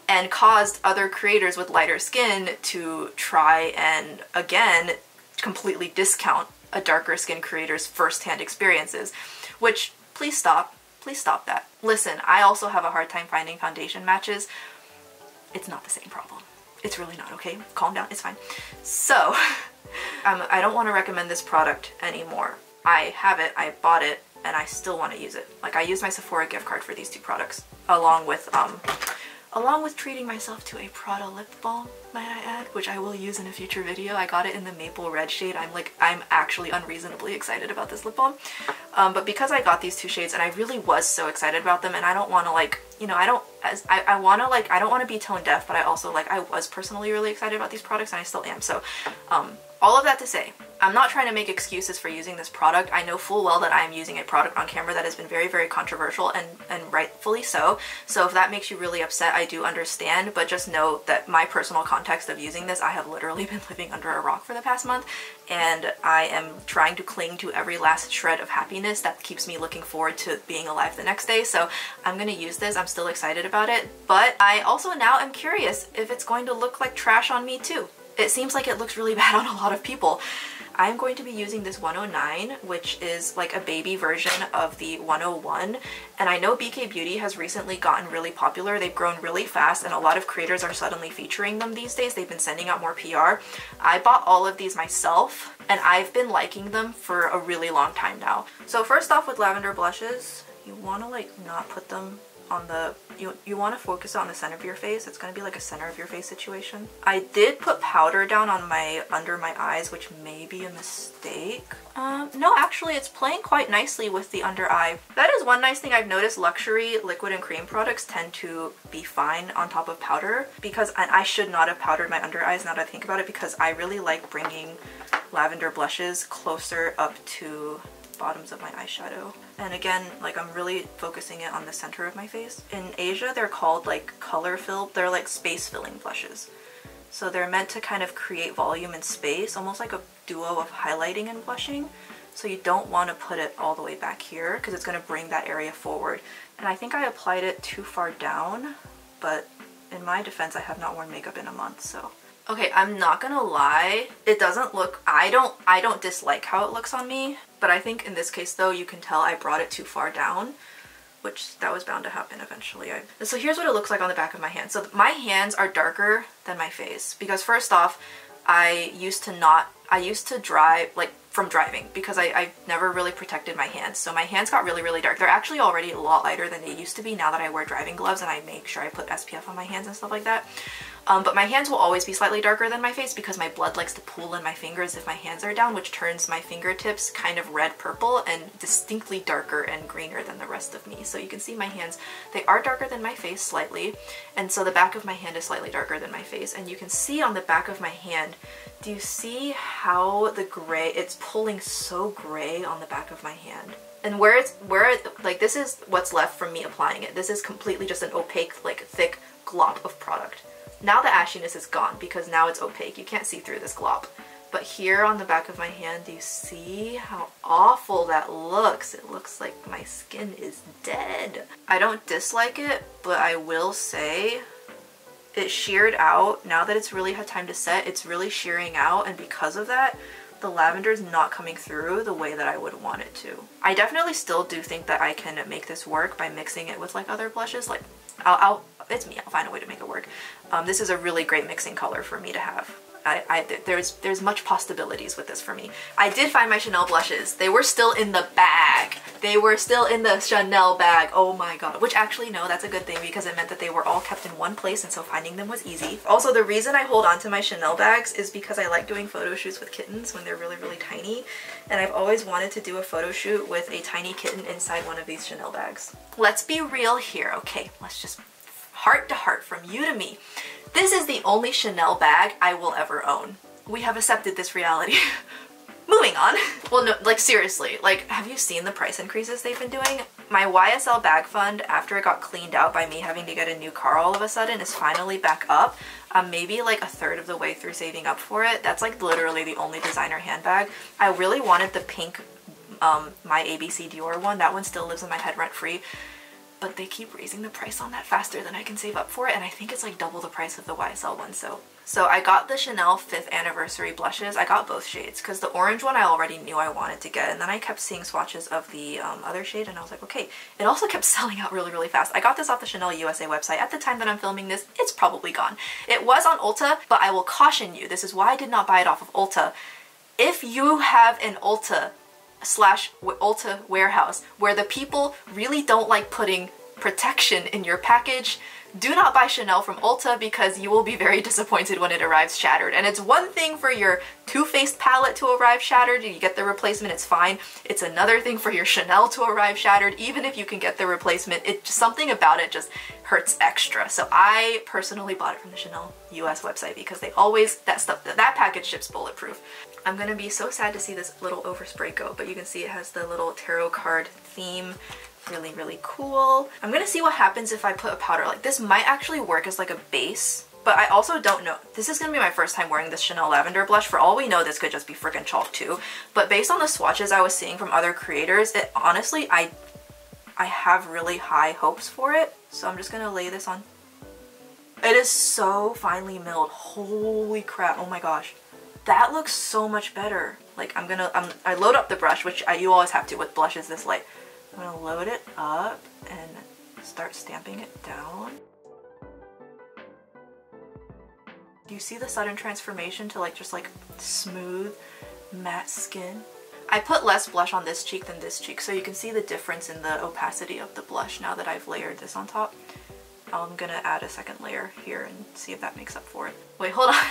and caused other creators with lighter skin to try and, again, completely discount a darker skin creator's first-hand experiences. Which, please stop. Please stop that. Listen, I also have a hard time finding foundation matches. It's not the same problem. It's really not, okay? Calm down, it's fine. So, I don't want to recommend this product anymore. I have it, I bought it, and I still want to use it. Like, I used my Sephora gift card for these 2 products, along with treating myself to a Prada lip balm, might I add, which I will use in a future video. I got it in the maple red shade. I'm actually unreasonably excited about this lip balm. But because I got these 2 shades and I really was so excited about them, and I don't want to, like, you know, I don't want to be tone deaf, but I also, like, I was personally really excited about these products and I still am. So, all of that to say, I'm not trying to make excuses for using this product. I know full well that I am using a product on camera that has been very, very controversial, and rightfully so. So if that makes you really upset, I do understand, but just know that my personal context of using this, I have literally been living under a rock for the past month, and I am trying to cling to every last shred of happiness that keeps me looking forward to being alive the next day. So I'm gonna use this. I'm still excited about it, but I also now am curious if it's going to look like trash on me too. It seems like it looks really bad on a lot of people. I'm going to be using this 109, which is like a baby version of the 101. And I know BK Beauty has recently gotten really popular. They've grown really fast and a lot of creators are suddenly featuring them these days. They've been sending out more PR. I bought all of these myself and I've been liking them for a really long time now. So first off, with lavender blushes, you want to like not put them on the, you want to focus on the center of your face. It's going to be like a center of your face situation. I did put powder down on under my eyes, which may be a mistake. No, actually it's playing quite nicely with the under eye. That is one nice thing I've noticed. Luxury liquid and cream products tend to be fine on top of powder, because I should not have powdered my under eyes now that I think about it, because I really like bringing lavender blushes closer up to bottoms of my eyeshadow. And again, like, I'm really focusing it on the center of my face. In Asia, they're called like color fill, they're like space filling blushes. So they're meant to kind of create volume and space, almost like a duo of highlighting and blushing. So you don't want to put it all the way back here because it's going to bring that area forward. And I think I applied it too far down, but in my defense, I have not worn makeup in a month, so. Okay, I'm not gonna lie, it doesn't look, I don't dislike how it looks on me, but I think in this case though, you can tell I brought it too far down, which that was bound to happen eventually. So here's what it looks like on the back of my hand. So my hands are darker than my face, because first off, I used to drive, like from driving because I never really protected my hands. So my hands got really, really dark. They're actually already a lot lighter than they used to be now that I wear driving gloves and I make sure I put SPF on my hands and stuff like that. But my hands will always be slightly darker than my face because my blood likes to pool in my fingers if my hands are down, which turns my fingertips kind of red purple and distinctly darker and greener than the rest of me. So you can see my hands, they are darker than my face slightly, and so the back of my hand is slightly darker than my face. And you can see on the back of my hand, do you see how the gray, it's pulling so gray on the back of my hand? And like this is what's left from me applying it. This is completely just an opaque, like thick glop of product. Now the ashiness is gone because now it's opaque. You can't see through this glop. But here on the back of my hand, do you see how awful that looks? It looks like my skin is dead. I don't dislike it, but I will say it sheared out. Now that it's really had time to set, it's really shearing out, and because of that, the lavender is not coming through the way that I would want it to. I definitely still do think that I can make this work by mixing it with like other blushes. Like it's me, I'll find a way to make it work. This is a really great mixing color for me to have. There's much possibilities with this for me. I did find my Chanel blushes. They were still in the bag. They were still in the Chanel bag. Oh my god. Which actually, no, that's a good thing because it meant that they were all kept in one place, and so finding them was easy. Also, the reason I hold on to my Chanel bags is because I like doing photo shoots with kittens when they're really, really tiny. And I've always wanted to do a photo shoot with a tiny kitten inside one of these Chanel bags. Let's be real here. Okay, let's just heart to heart from you to me. This is the only Chanel bag I will ever own. We have accepted this reality. Moving on. Well, no, like seriously, like have you seen the price increases they've been doing? My YSL bag fund, after it got cleaned out by me having to get a new car all of a sudden, is finally back up. I'm maybe like a third of the way through saving up for it. That's like literally the only designer handbag. I really wanted the pink, my ABC Dior one. That one still lives in my head rent free. But they keep raising the price on that faster than I can save up for it, and I think it's like double the price of the YSL one. So I got the Chanel 5th anniversary blushes. I got both shades because the orange one I already knew I wanted to get, and then I kept seeing swatches of the other shade and I was like, okay. It also kept selling out really, really fast. I got this off the Chanel USA website. At the time that I'm filming this, it's probably gone. It was on Ulta, but I will caution you, this is why I did not buy it off of Ulta. If you have an Ulta warehouse where the people really don't like putting protection in your package, do not buy Chanel from Ulta because you will be very disappointed when it arrives shattered. And it's one thing for your Too Faced palette to arrive shattered, you get the replacement, it's fine. It's another thing for your Chanel to arrive shattered, even if you can get the replacement. Something about it just hurts extra. So I personally bought it from the Chanel US website because they always, that package ships bulletproof. I'm gonna be so sad to see this little overspray go, but you can see it has the little tarot card theme. Really, really cool. I'm gonna see what happens if I put a powder. Like this might actually work as like a base, but I also don't know. This is gonna be my first time wearing this Chanel Lavender blush. For all we know, this could just be freaking chalk too. But based on the swatches I was seeing from other creators, it honestly, I have really high hopes for it. So I'm just gonna lay this on. It is so finely milled. Holy crap, oh my gosh. That looks so much better. Like I load up the brush, which you always have to with blushes this light. I'm gonna load it up and start stamping it down. Do you see the sudden transformation to like just like smooth matte skin? I put less blush on this cheek than this cheek, so you can see the difference in the opacity of the blush now that I've layered this on top. I'm gonna add a second layer here and see if that makes up for it. Wait, hold on.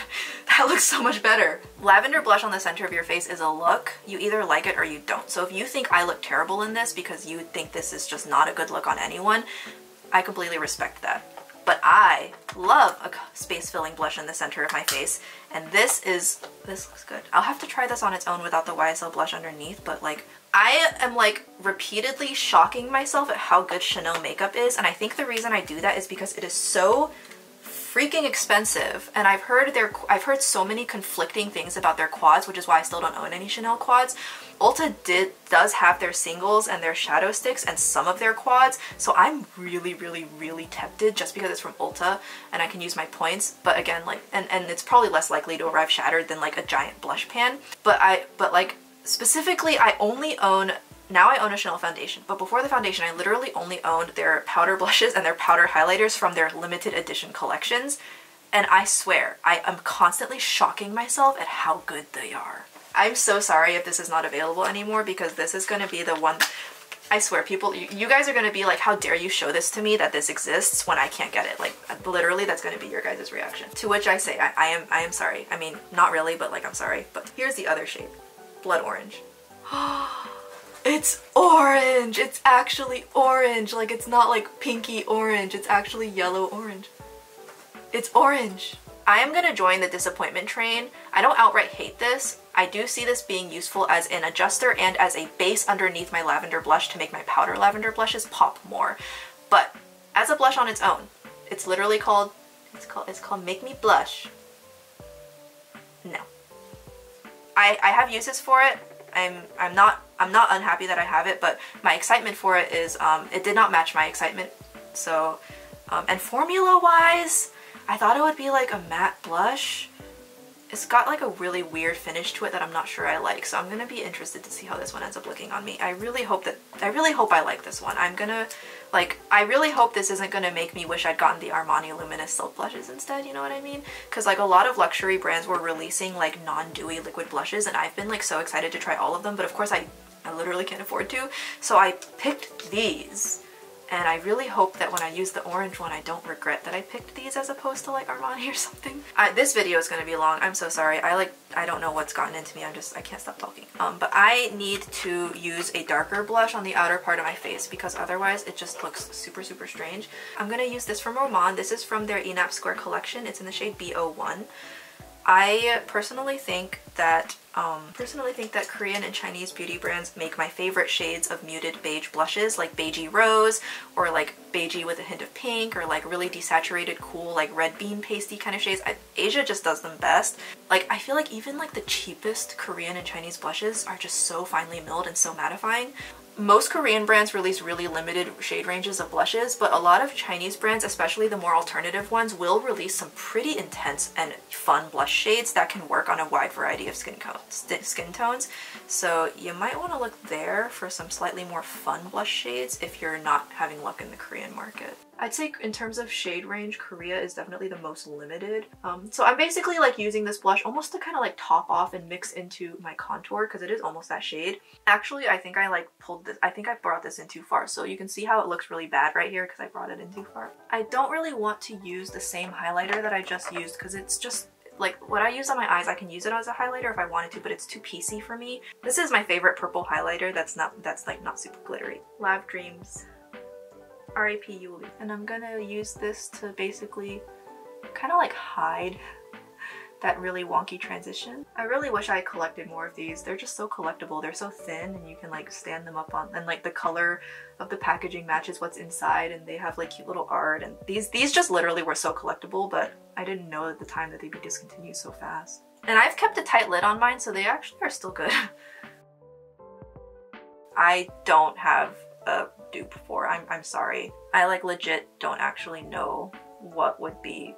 That looks so much better. Lavender blush on the center of your face is a look. You either like it or you don't. So if you think I look terrible in this because you think this is just not a good look on anyone, I completely respect that. But love a space filling blush in the center of my face, and this looks good. I'll have to try this on its own without the YSL blush underneath, but like I am like repeatedly shocking myself at how good Chanel makeup is, and I think the reason I do that is because it is so freaking expensive, and I've heard so many conflicting things about their quads, which is why I still don't own any Chanel quads. Ulta does have their singles and their shadow sticks and some of their quads, so I'm really, really, really tempted just because it's from Ulta and I can use my points. But again, like, and it's probably less likely to arrive shattered than like a giant blush pan. But like specifically, I only own. Now I own a Chanel foundation, but before the foundation, I literally only owned their powder blushes and their powder highlighters from their limited edition collections. And I swear, I am constantly shocking myself at how good they are. I'm so sorry if this is not available anymore, because this is going to be the one. I swear, people, you guys are going to be like, how dare you show this to me that this exists when I can't get it? Like, literally, that's going to be your guys' reaction. To which I say, I am sorry. I mean, not really, but like, I'm sorry. But here's the other shade. Blood orange. It's orange! It's actually orange! Like, it's not like pinky orange. It's actually yellow orange. It's orange! I am gonna join the disappointment train. I don't outright hate this. I do see this being useful as an adjuster and as a base underneath my lavender blush to make my powder lavender blushes pop more. But as a blush on its own, it's literally called, it's called Make Me Blush. No. I have uses for it. I'm not unhappy that I have it, but my excitement for it is it did not match my excitement. So and formula wise, I thought it would be like a matte blush. It's got like a really weird finish to it that I'm not sure I like, so I'm gonna be interested to see how this one ends up looking on me. I really hope I like this one. I'm gonna, like, I really hope this isn't gonna make me wish I'd gotten the Armani Luminous Silk blushes instead, you know what I mean? Because like a lot of luxury brands were releasing like non-dewy liquid blushes, and I've been like so excited to try all of them, but of course I literally can't afford to, so I picked these. And I really hope that when I use the orange one, I don't regret that I picked these as opposed to like Armani or something. This video is going to be long. I'm so sorry. I don't know what's gotten into me. I can't stop talking. But I need to use a darker blush on the outer part of my face because otherwise it just looks super, super strange. I'm going to use this from Roman. This is from their ESPOIR collection. It's in the shade B01. I personally think that Korean and Chinese beauty brands make my favorite shades of muted beige blushes, like Beigey Rose, or like Beigey with a hint of pink, or like really desaturated, cool, like red bean pasty kind of shades. Asia just does them best. Like, I feel like even like the cheapest Korean and Chinese blushes are just so finely milled and so mattifying. Most Korean brands release really limited shade ranges of blushes, but a lot of Chinese brands, especially the more alternative ones, will release some pretty intense and fun blush shades that can work on a wide variety of skin tones. So you might want to look there for some slightly more fun blush shades if you're not having luck in the Korean market. I'd say in terms of shade range, Korea is definitely the most limited. So I'm basically like using this blush almost to kind of like top off and mix into my contour because it is almost that shade. Actually, I think I like pulled this, I think I brought this in too far. So you can see how it looks really bad right here because I brought it in too far. I don't really want to use the same highlighter that I just used because it's just like what I use on my eyes. I can use it as a highlighter if I wanted to, but it's too piecey for me. This is my favorite purple highlighter that's like not super glittery. Lav Dreams. R.A.P. Yuli. And I'm gonna use this to basically kind of like hide that really wonky transition. I really wish I collected more of these. They're just so collectible. They're so thin and you can like stand them up on, and like the color of the packaging matches what's inside, and they have like cute little art, and these just literally were so collectible, but I didn't know at the time that they'd be discontinued so fast. And I've kept a tight lid on mine, so they actually are still good. I don't have a dupe for. I'm sorry. I like legit don't actually know what would be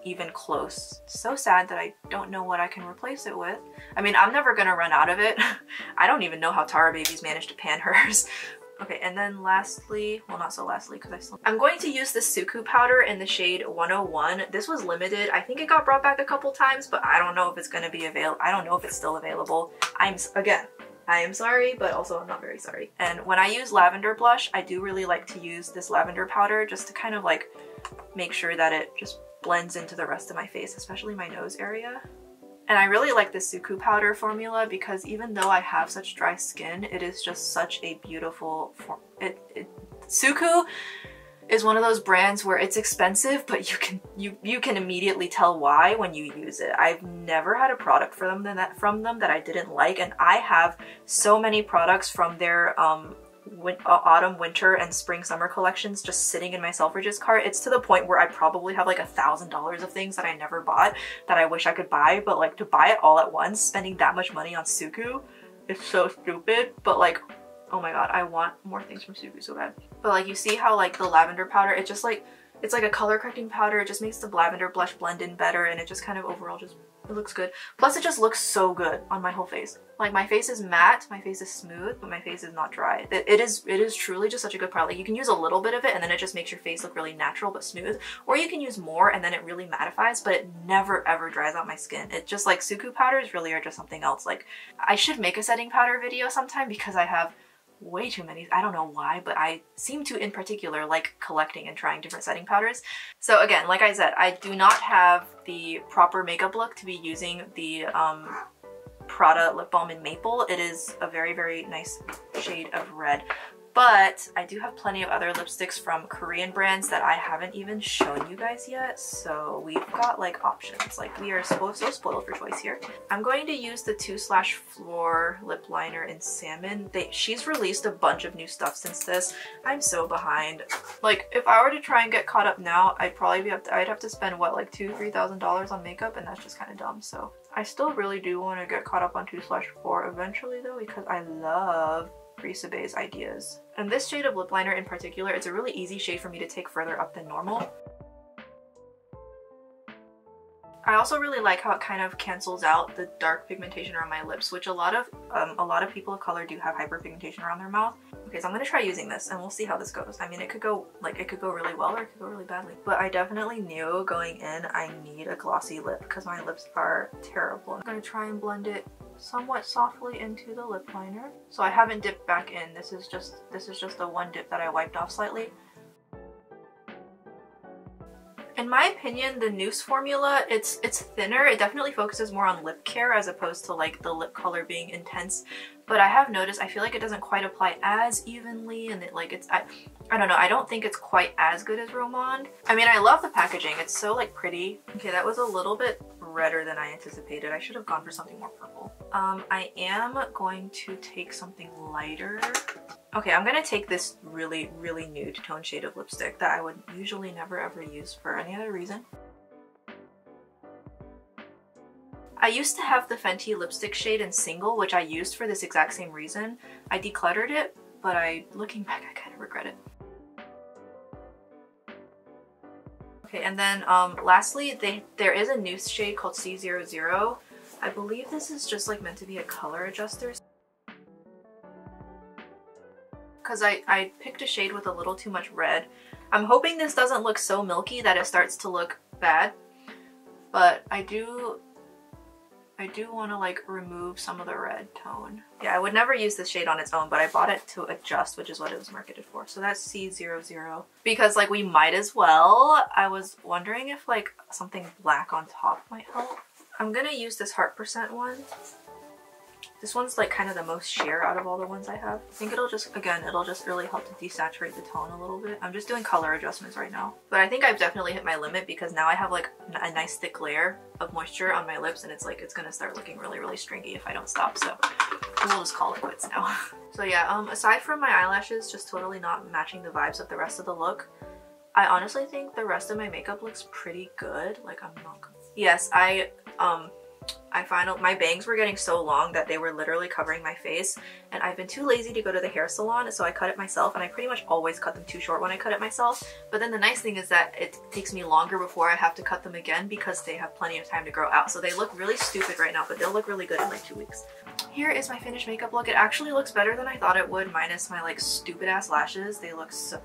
even close. So sad that I don't know what I can replace it with. I mean, I'm never gonna run out of it. I don't even know how Tara Babies managed to pan hers. Okay, and then lastly, well not so lastly because I'm going to use the SUQQU powder in the shade 101. This was limited. I think it got brought back a couple times, but I don't know if it's gonna be available. I don't know if it's still available. I am sorry, but also I'm not very sorry. And when I use lavender blush, I do really like to use this lavender powder just to kind of like make sure that it just blends into the rest of my face, especially my nose area. And I really like the SUQQU powder formula because even though I have such dry skin, it is just such a beautiful form. SUQQU is one of those brands where it's expensive, but you can immediately tell why when you use it. I've never had a product from them that I didn't like, and I have so many products from their autumn, winter, and spring, summer collections just sitting in my Selfridges cart. It's to the point where I probably have like $1,000 of things that I never bought that I wish I could buy, but like to buy it all at once, spending that much money on SUQQU is so stupid. But like, oh my god, I want more things from SUQQU so bad. But like you see how like the lavender powder, it's like a color correcting powder. It just makes the lavender blush blend in better, and it just kind of overall just It looks good. Plus it just looks so good on my whole face. Like my face is matte, my face is smooth, but my face is not dry. It is truly just such a good product. Like you can use a little bit of it and then it just makes your face look really natural but smooth. Or you can use more and then it really mattifies, but it never ever dries out my skin. It just like SUQQU powders really are just something else. Like I should make a setting powder video sometime because I have way too many. I don't know why, but I seem to in particular like collecting and trying different setting powders. So again, like I said, I do not have the proper makeup look to be using the Prada lip balm in Maple. It is a very, very nice shade of red. But I do have plenty of other lipsticks from Korean brands that I haven't even shown you guys yet. So we've got like options. Like we are so spoiled for choice here. I'm going to use the 2/Floor lip liner in Salmon. She's released a bunch of new stuff since this. I'm so behind. Like if I were to try and get caught up now, I'd probably I'd have to spend what, like $2,000–3,000 on makeup, and that's just kind of dumb. So I still really do want to get caught up on 2/Floor eventually though, because I love Beige ideas. And this shade of lip liner in particular, it's a really easy shade for me to take further up than normal. I also really like how it kind of cancels out the dark pigmentation around my lips, which a lot of people of color do have hyperpigmentation around their mouth. Okay, so I'm gonna try using this and we'll see how this goes. I mean, it could go really well or it could go really badly. But I definitely knew going in I need a glossy lip because my lips are terrible. I'm gonna try and blend it somewhat softly into the lip liner. So I haven't dipped back in. This is just the one dip that I wiped off slightly. In my opinion, the Noose formula, it's thinner. It definitely focuses more on lip care as opposed to like the lip color being intense. But I have noticed, I feel like it doesn't quite apply as evenly, and it like I don't know, I don't think it's quite as good as Romand. I mean, I love the packaging. It's so like pretty. Okay, that was a little bit redder than I anticipated. I should have gone for something more purple. I am going to take something lighter. Okay, I'm gonna take this really, really nude tone shade of lipstick that I would usually never ever use for any other reason. I used to have the Fenty lipstick shade in Single, which I used for this exact same reason. I decluttered it, but looking back, I kind of regret it. Okay, and then lastly, there is a nude shade called C00. I believe this is just like meant to be a color adjuster. Because I picked a shade with a little too much red. I'm hoping this doesn't look so milky that it starts to look bad, but I do want to like remove some of the red tone. Yeah, I would never use this shade on its own, but I bought it to adjust, which is what it was marketed for. So that's C00. Because like we might as well. I was wondering if like something black on top might help. I'm gonna use this Heart Percent one. This one's like kind of the most sheer out of all the ones I have. I think it'll just really help to desaturate the tone a little bit. I'm just doing color adjustments right now. But I think I've definitely hit my limit because now I have like a nice thick layer of moisture on my lips, and it's like it's gonna start looking really, really stringy if I don't stop. So we'll just call it quits now. So yeah, aside from my eyelashes just totally not matching the vibes of the rest of the look, I honestly think the rest of my makeup looks pretty good. Like I'm not... Yes, I found my bangs were getting so long that they were literally covering my face, and I've been too lazy to go to the hair salon, so I cut it myself, and I pretty much always cut them too short when I cut it myself. But then the nice thing is that it takes me longer before I have to cut them again because they have plenty of time to grow out. So they look really stupid right now, but they'll look really good in like 2 weeks. Here is my finished makeup look. It actually looks better than I thought it would, minus my like stupid ass lashes. They look so...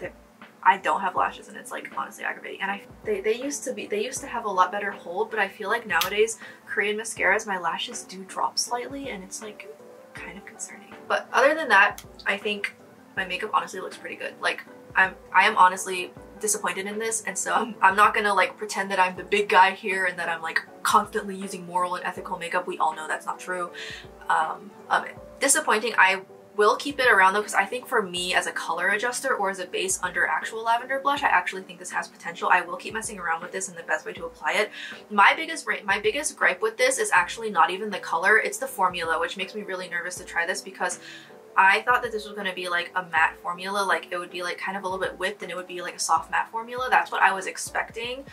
I don't have lashes, and it's like honestly aggravating. And they used to have a lot better hold, but I feel like nowadays Korean mascaras, my lashes do drop slightly, and it's like kind of concerning. But other than that, I think my makeup honestly looks pretty good. Like I am honestly disappointed in this, and so I'm not gonna like pretend that I'm the big guy here and that I'm like constantly using moral and ethical makeup. We all know that's not true. Disappointing. I will keep it around though, because I think for me as a color adjuster or as a base under actual lavender blush, I actually think this has potential. I will keep messing around with this, and the best way to apply it. My biggest gripe with this is actually not even the color, it's the formula, which makes me really nervous to try this because I thought that this was going to be like a matte formula, like it would be like kind of a little bit whipped and it would be like a soft matte formula. That's what I was expecting,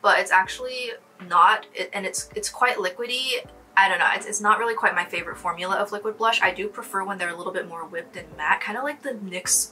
but it's actually not, and it's quite liquidy. I don't know, it's not really quite my favorite formula of liquid blush. I do prefer when they're a little bit more whipped and matte, kind of like the NYX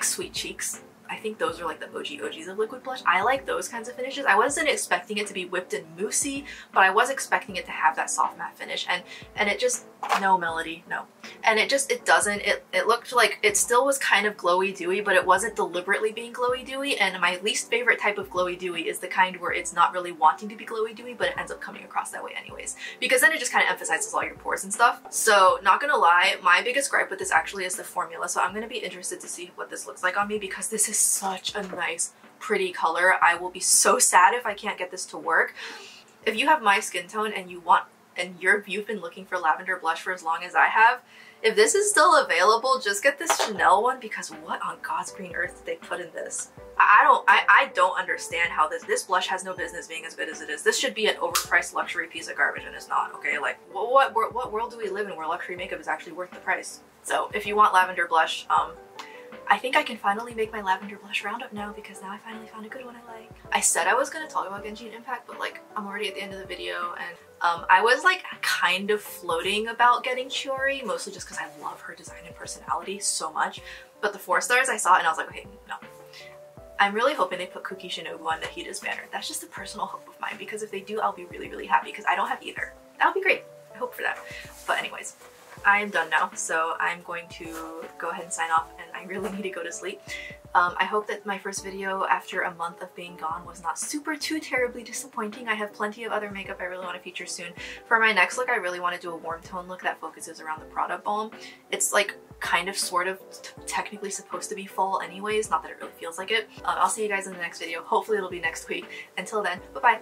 Sweet Cheeks I think those are like the OGs of liquid blush. I like those kinds of finishes. I wasn't expecting it to be whipped and moussey, but I was expecting it to have that soft matte finish, and it just, no, Melody, no. And it doesn't, it looked like it still was kind of glowy dewy, but it wasn't deliberately being glowy dewy. And my least favorite type of glowy dewy is the kind where it's not really wanting to be glowy dewy, but it ends up coming across that way anyways, because then it just kind of emphasizes all your pores and stuff. So not gonna lie, my biggest gripe with this actually is the formula. So I'm gonna be interested to see what this looks like on me, because this is such a nice, pretty color. I will be so sad if I can't get this to work. If you have my skin tone and you've been looking for lavender blush for as long as I have, if this is still available, just get this Chanel one, because what on God's green earth did they put in this? I don't understand how this blush has no business being as good as it is. This should be an overpriced luxury piece of garbage, and it's not, okay? Like, what world do we live in where luxury makeup is actually worth the price? So if you want lavender blush, I think I can finally make my lavender blush roundup now, because now I finally found a good one I like. I said I was gonna talk about Genji and Impact, but like, I'm already at the end of the video, and I was like kind of floating about getting Chiori, mostly just because I love her design and personality so much. But the 4 stars, I saw it and I was like, okay, no. I'm really hoping they put Kuki Shinobu on Nahida's banner. That's just a personal hope of mine, because if they do, I'll be really, really happy, because I don't have either. That would be great. I hope for that. But anyways, I am done now, so I'm going to go ahead and sign off, and I really need to go to sleep. I hope that my first video after a month of being gone was not too terribly disappointing. I have plenty of other makeup I really want to feature soon. For my next look, I really want to do a warm tone look that focuses around the Prada balm. It's like kind of sort of technically supposed to be fall anyways, not that it really feels like it. I'll see you guys in the next video. Hopefully it'll be next week. Until then, bye-bye!